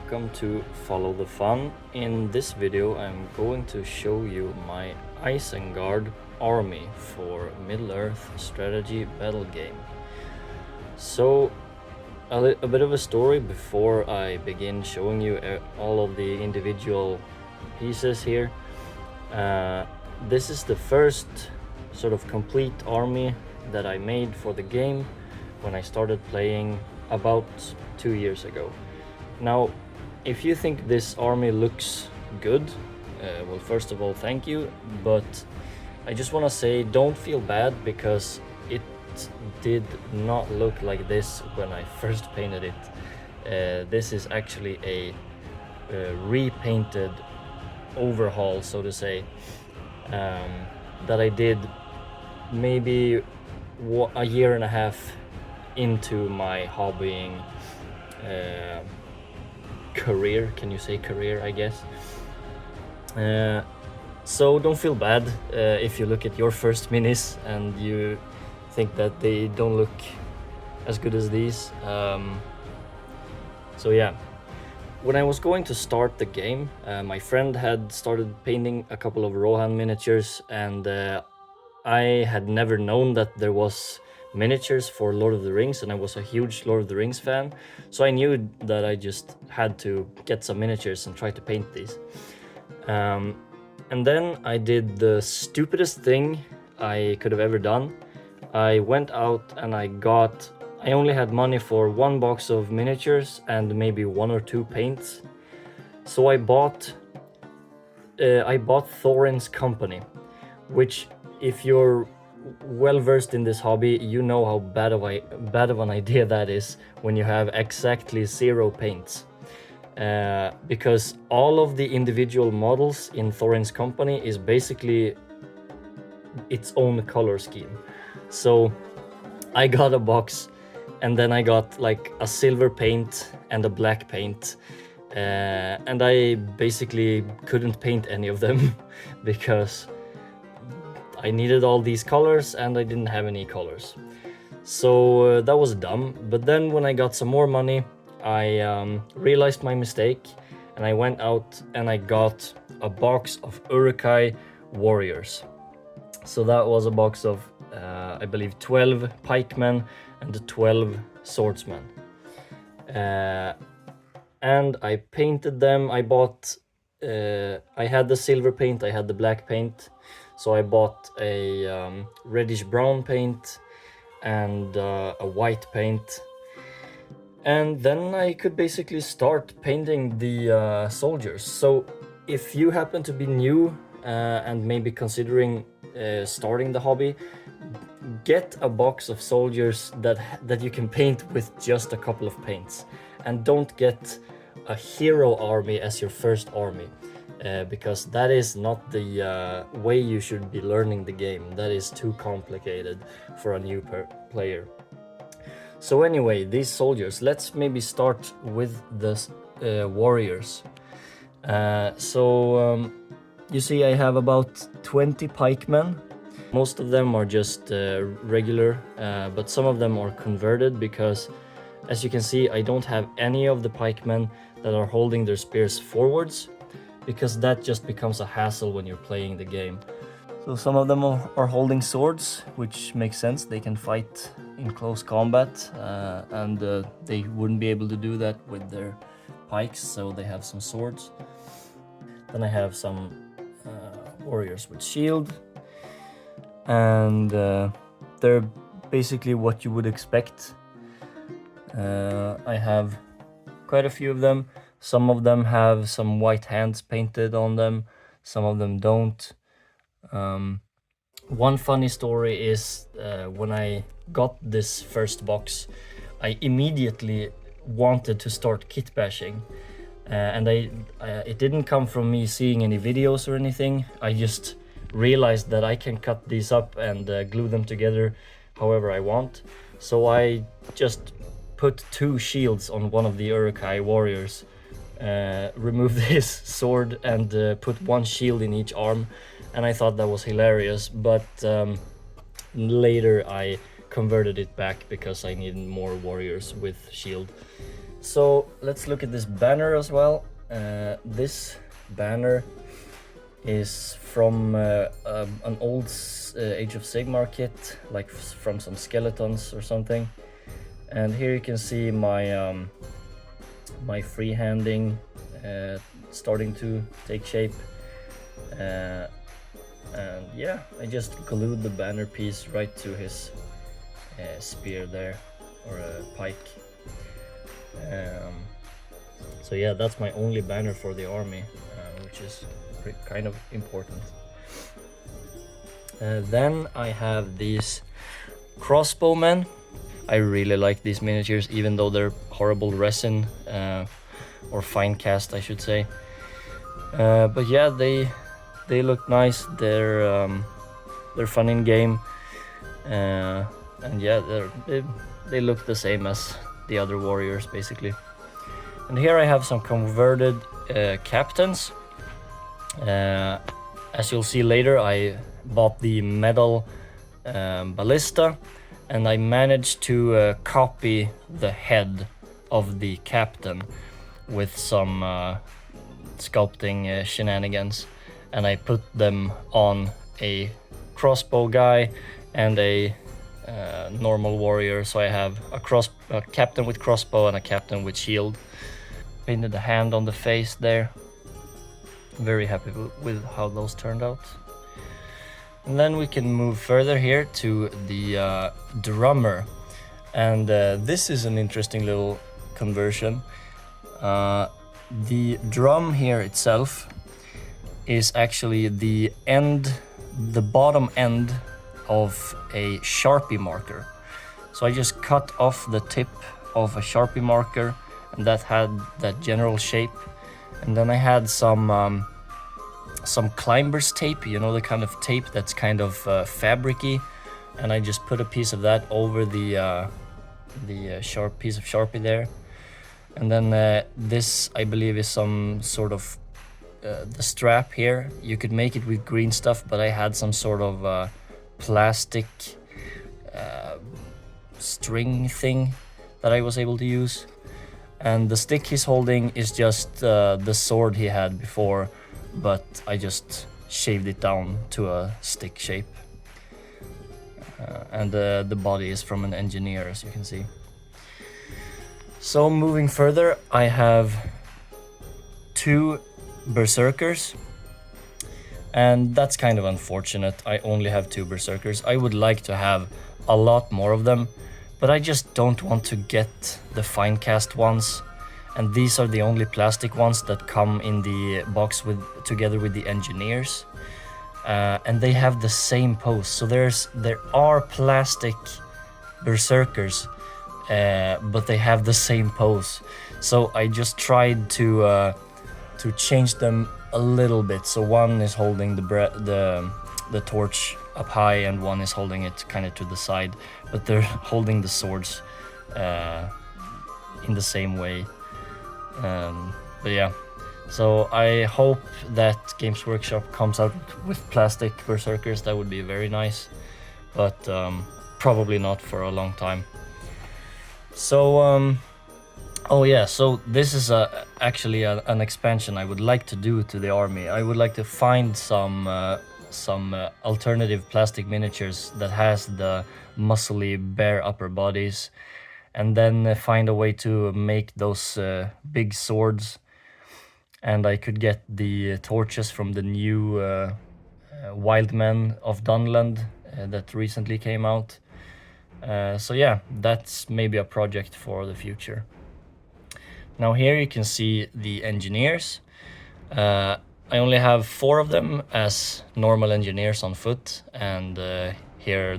welcome to Follow the Fun. In this video I'm going to show you my ISENGARD army for Middle-earth strategy battle game. So a bit of a story before I begin showing you all of the individual pieces here. This is the first sort of complete army that I made for the game when I started playing about 2 years ago. Now, if you think this army looks good, well, first of all, thank you, but I just want to say don't feel bad because it did not look like this when I first painted it. This is actually a repainted overhaul, so to say, that I did maybe a year and a half into my hobbying career. Can you say career? I guess. So don't feel bad if you look at your first minis and you think that they don't look as good as these. So yeah, when I was going to start the game, my friend had started painting a couple of Rohan miniatures, and I had never known that there was miniatures for Lord of the Rings, and I was a huge Lord of the Rings fan, so I knew that I just had to get some miniatures and try to paint these. And then I did the stupidest thing I could have ever done. I went out and I only had money for one box of miniatures and maybe 1 or 2 paints, so I bought Thorin's Company, which, if you're well versed in this hobby, you know how bad of an idea that is when you have exactly 0 paints, because all of the individual models in Thorin's Company is basically its own color scheme. So I got a box, and then I got like a silver paint and a black paint, and I basically couldn't paint any of them because I needed all these colors and I didn't have any colors. So that was dumb. But then when I got some more money, I realized my mistake, and I went out and I got a box of Uruk-hai warriors. So that was a box of I believe 12 pikemen and 12 swordsmen. And I painted them. I had the silver paint, I had the black paint. So I bought a reddish brown paint and a white paint, and then I could basically start painting the soldiers. So if you happen to be new and maybe considering starting the hobby, get a box of soldiers that you can paint with just a couple of paints, and don't get a hero army as your first army. Because that is not the way you should be learning the game. That is too complicated for a new player. So anyway, these soldiers, let's maybe start with the warriors. You see, I have about 20 pikemen. Most of them are just regular, but some of them are converted because, as you can see, I don't have any of the pikemen that are holding their spears forwards, because that just becomes a hassle when you're playing the game. So some of them are holding swords, which makes sense. They can fight in close combat, and they wouldn't be able to do that with their pikes, so they have some swords. Then I have some warriors with shield, and they're basically what you would expect. I have quite a few of them. Some of them have some white hands painted on them, some of them don't. One funny story is when I got this first box, I immediately wanted to start kit bashing. And it didn't come from me seeing any videos or anything. I just realized that I can cut these up and glue them together however I want. So I just put 2 shields on one of the Uruk-hai warriors, removed his sword and put 1 shield in each arm, and I thought that was hilarious, but later I converted it back because I needed more warriors with shield. So let's look at this banner as well. This banner is from an old Age of Sigmar kit, like from some skeletons or something. And here you can see my my freehanding starting to take shape. And yeah, I just glued the banner piece right to his spear there, or a pike. So yeah, that's my only banner for the army, which is kind of important. Then I have these crossbowmen. I really like these miniatures, even though they're horrible resin, or fine cast, I should say. But yeah, they look nice. They're fun in game, and yeah, they look the same as the other warriors basically. And here I have some converted captains. As you'll see later, I bought the metal ballista, and I managed to copy the head of the captain with some sculpting shenanigans, and I put them on a crossbow guy and a normal warrior. So I have a captain with crossbow and a captain with shield. Painted a hand on the face there. Very happy with how those turned out. And then we can move further here to the drummer. And this is an interesting little conversion. The drum here itself is actually the bottom end of a Sharpie marker. So I just cut off the tip of a Sharpie marker, and that had that general shape. And then I had some climber's tape, you know, the kind of tape that's kind of fabricy, and I just put a piece of that over the sharp piece of Sharpie there. And then this, I believe, is some sort of the strap here. You could make it with green stuff, but I had some sort of plastic string thing that I was able to use. And the stick he's holding is just the sword he had before, but I just shaved it down to a stick shape. And the body is from an engineer, as you can see. So moving further, I have 2 berserkers, and that's kind of unfortunate. I only have 2 berserkers. I would like to have a lot more of them, but I just don't want to get the fine cast ones, and these are the only plastic ones that come in the box together with the engineers, and they have the same pose. So there are plastic berserkers, but they have the same pose. So I just tried to change them a little bit. So one is holding the torch up high, and one is holding it kind of to the side, but they're holding the swords in the same way. But yeah, so I hope that Games Workshop comes out with plastic berserkers. That would be very nice, but probably not for a long time. So oh yeah, so this is actually an expansion I would like to do to the army. I would like to find some alternative plastic miniatures that has the muscly bare upper bodies, and then find a way to make those big swords. And I could get the torches from the new Wild Men of Dunland that recently came out. So yeah, that's maybe a project for the future. Now here you can see the engineers. I only have 4 of them as normal engineers on foot, and here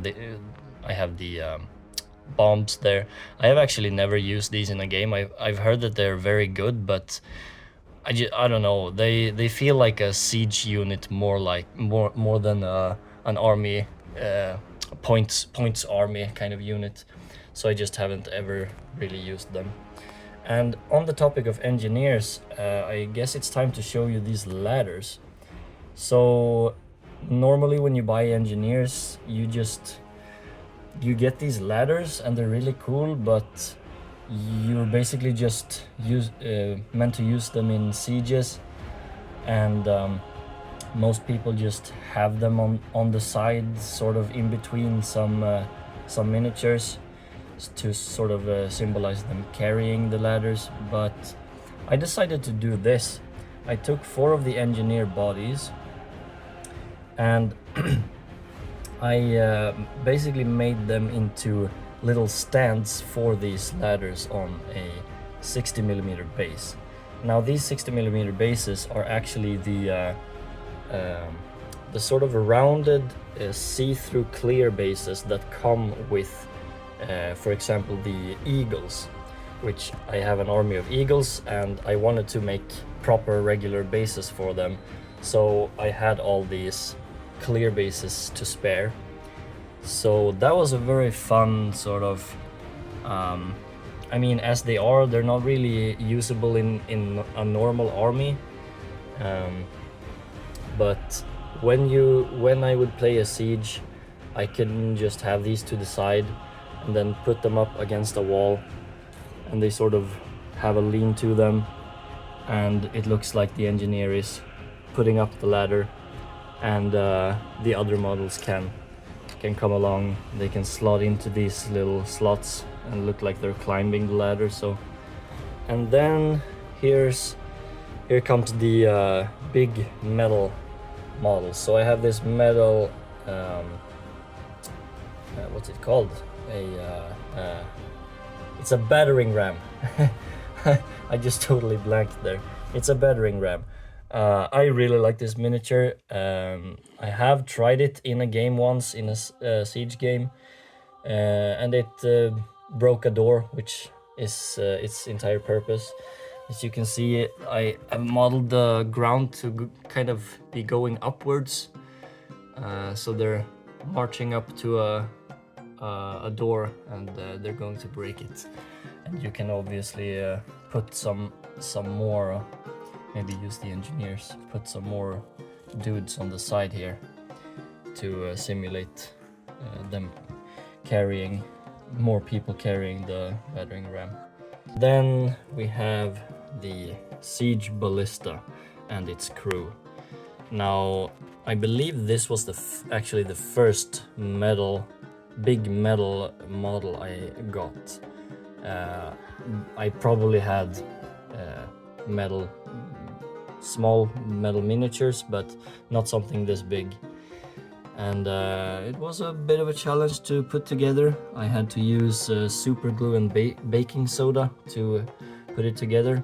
I have the bombs there. I have actually never used these in a game. I've heard that they're very good, but I don't know. They feel like a siege unit more than an army points army kind of unit. So I just haven't ever really used them. And on the topic of engineers, I guess it's time to show you these ladders. So normally when you buy engineers, you get these ladders, and they're really cool, but you're basically just meant to use them in sieges, and most people just have them on the side, sort of in between some miniatures, to sort of symbolize them carrying the ladders. But I decided to do this. I took 4 of the engineer bodies, and I basically made them into little stands for these ladders on a 60mm base. Now these 60mm bases are actually the sort of rounded see-through clear bases that come with, for example, the eagles, which I have an army of eagles, and I wanted to make proper regular bases for them, so I had all these clear bases to spare. So that was a very fun sort of, I mean, as they're not really usable in a normal army, but when I would play a siege, I can just have these to the side and then put them up against a wall, and they sort of have a lean to them, and it looks like the engineer is putting up the ladder, and the other models can come along. They can slot into these little slots and look like they're climbing the ladder. So, and then here comes the big metal models. So I have this metal, what's it called? It's a battering ram. I just totally blanked there. It's a battering ram. I really like this miniature. I have tried it in a game once, in a siege game, and it broke a door, which is its entire purpose. As you can see, I modeled the ground to kind of be going upwards, so they're marching up to a door, and they're going to break it. And you can obviously put some more, maybe use the engineers, put some more dudes on the side here to simulate them carrying, more people carrying the battering ram. Then we have the siege ballista and its crew. Now, I believe this was actually the first big metal model I got. I probably had small metal miniatures, but not something this big. And it was a bit of a challenge to put together. I had to use super glue and baking soda to put it together.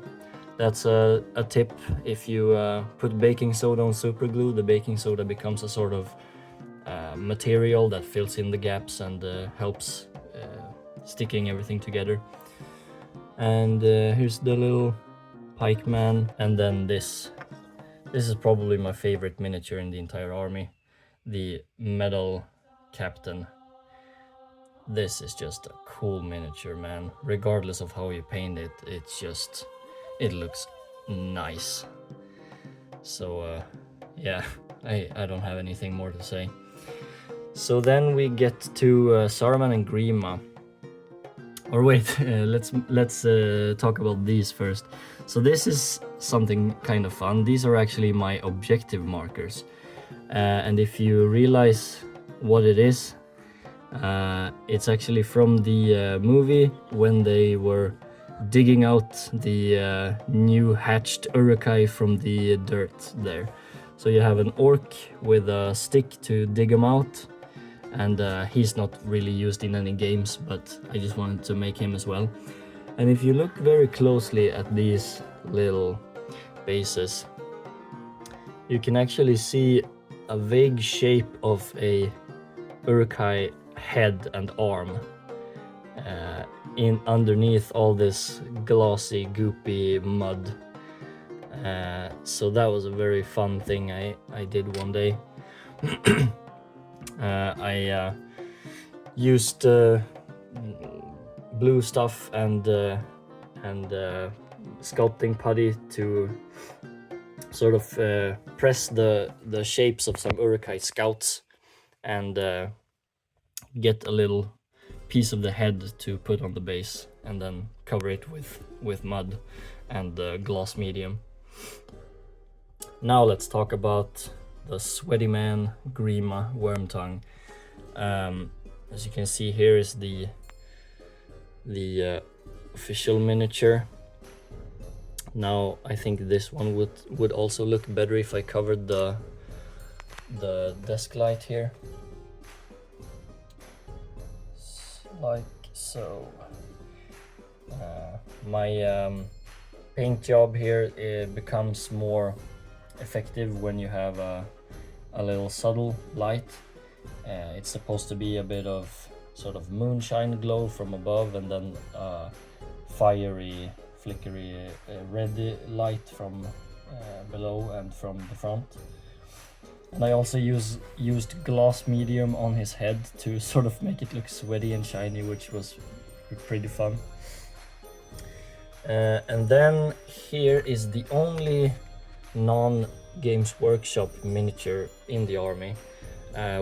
That's a tip. If you put baking soda on super glue, the baking soda becomes a sort of material that fills in the gaps and helps sticking everything together. And here's the little pikeman, and then this is probably my favorite miniature in the entire army, the metal captain. This is just a cool miniature, man. Regardless of how you paint it, it looks nice. So yeah, I don't have anything more to say. So then we get to Saruman and Grima. Or wait, let's talk about these first. So this is something kind of fun. These are actually my objective markers. And if you realize what it is, it's actually from the movie when they were digging out the new hatched urukai from the dirt there. So you have an orc with a stick to dig them out, and he's not really used in any games, but I just wanted to make him as well. And if you look very closely at these little bases, you can actually see a vague shape of a urukai head and arm underneath all this glossy, goopy mud. So that was a very fun thing I did one day. I used blue stuff and sculpting putty to sort of press the shapes of some urukai scouts and get a little piece of the head to put on the base. and then cover it with mud and gloss medium. Now let's talk about the Sweaty Man Grima Wormtongue. As you can see, here is the official miniature. Now I think this one would also look better if I covered the desk light here, like so. My paint job here, it becomes more effective when you have a little subtle light. It's supposed to be a bit of sort of moonshine glow from above, and then fiery, flickery red light from below and from the front. And I also used gloss medium on his head to sort of make it look sweaty and shiny, which was pretty fun. And then here is the only non-Games Workshop miniature in the army,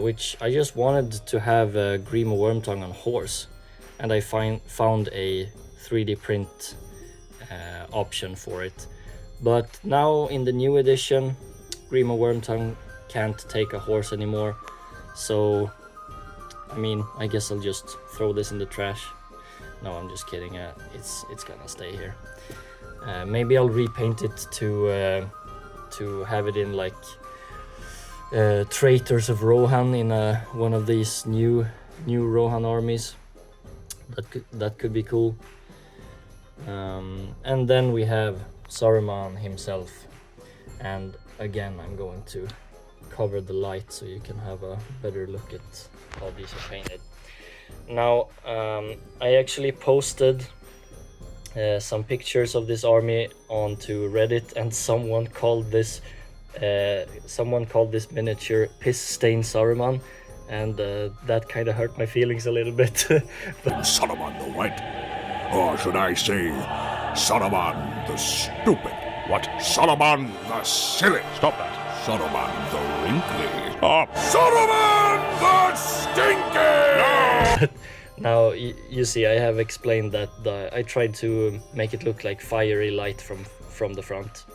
which I just wanted to have a Grima Wormtongue on horse, and I found a 3D print option for it. But now in the new edition, Grima Wormtongue can't take a horse anymore, so I mean, I guess I'll just throw this in the trash. No, I'm just kidding. It's gonna stay here. Maybe I'll repaint it to have it in like Traitors of Rohan in one of these new Rohan armies. That could be cool. And then we have Saruman himself, and again I'm going to cover the light so you can have a better look at how these are painted. Now I actually posted some pictures of this army onto Reddit, and someone called this miniature Piss Stain Saruman, and that kind of hurt my feelings a little bit. But Saruman the White, or should I say Saruman the Stupid? What? Saruman the Silly. Stop that. Saruman the Wrinkly. Stop. Saruman the Stinky. No! Now you see, I have explained that I tried to make it look like fiery light from the front,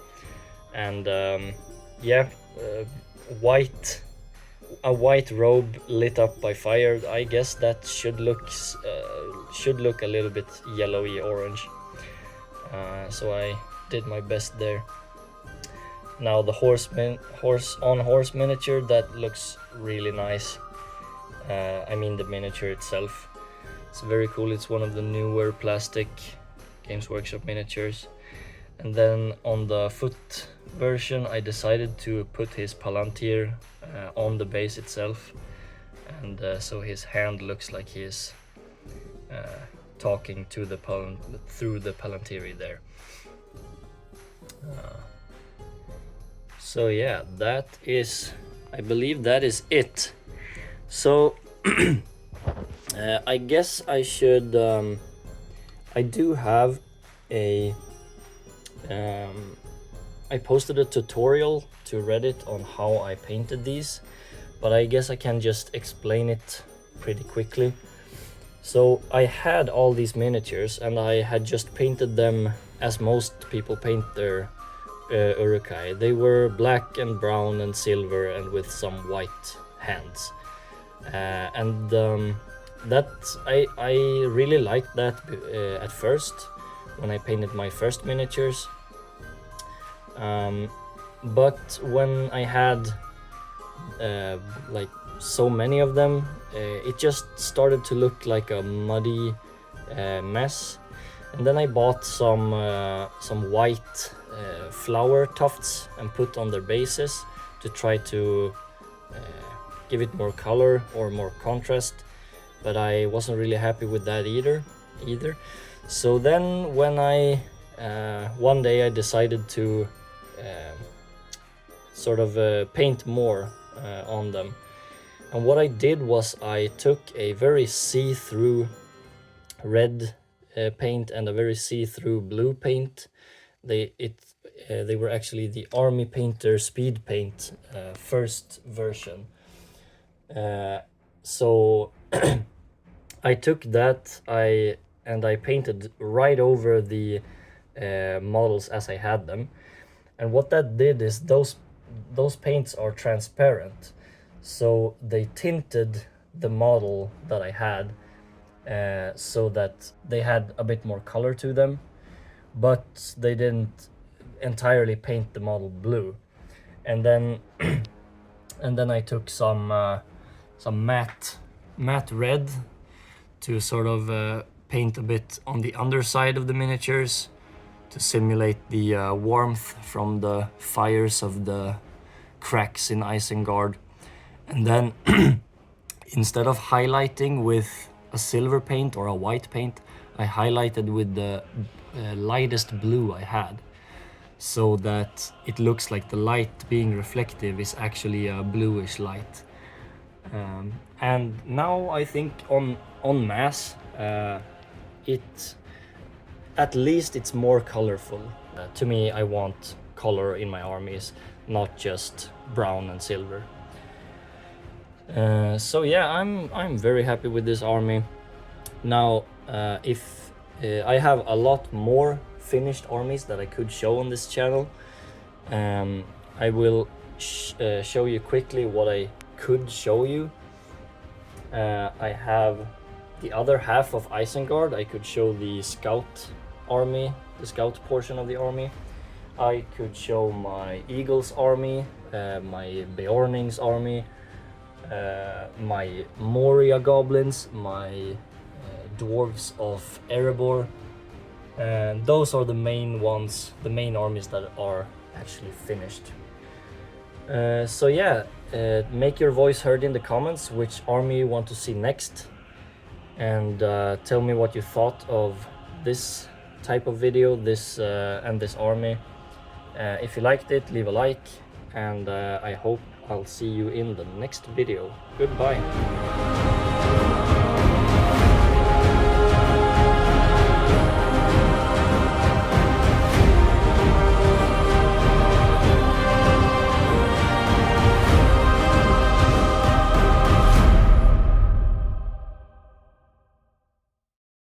and yeah, a white robe lit up by fire. I guess that should look a little bit yellowy orange. So I did my best there. Now the horse miniature, that looks really nice. I mean the miniature itself. It's very cool. It's one of the newer plastic Games Workshop miniatures. And then on the foot version, I decided to put his palantir on the base itself, and so his hand looks like he is talking to the through the palantiri there. So yeah, that is, I believe that is it. So I guess I should, I do have a, I posted a tutorial to Reddit on how I painted these, but I guess I can just explain it pretty quickly. So I had all these miniatures, and I had just painted them as most people paint their urukai. They were black and brown and silver and with some white hands. And that I really liked that at first when I painted my first miniatures. But when I had like so many of them, it just started to look like a muddy mess. And then I bought some white flower tufts and put on their bases to try to give it more color or more contrast, but I wasn't really happy with that either. So then when I one day I decided to sort of paint more on them, and what I did was I took a very see-through red paint and a very see-through blue paint. They were actually the Army Painter Speed Paint first version. So I took that, I and I painted right over the models as I had them. And what that did is those paints are transparent, so they tinted the model that I had so that they had a bit more color to them, but they didn't entirely paint the model blue. And then and then I took some matte red to sort of paint a bit on the underside of the miniatures to simulate the warmth from the fires of the cracks in Isengard. And then instead of highlighting with a silver paint or a white paint, I highlighted with the lightest blue I had, so that it looks like the light being reflective is actually a bluish light. And now I think on mass, at least it's more colorful. To me, I want color in my armies, not just brown and silver. So yeah, I'm very happy with this army. Now, if I have a lot more finished armies that I could show on this channel, I will show you quickly what I could show you. I have the other half of Isengard. I could show the scout army, the scout portion of the army. I could show my Eagles army, my Beornings army, my Moria goblins, my dwarves of Erebor. And those are the main ones, the main armies that are actually finished. So yeah, make your voice heard in the comments which army you want to see next, and tell me what you thought of this type of video, this and this army. If you liked it, leave a like, and I hope I'll see you in the next video. Goodbye.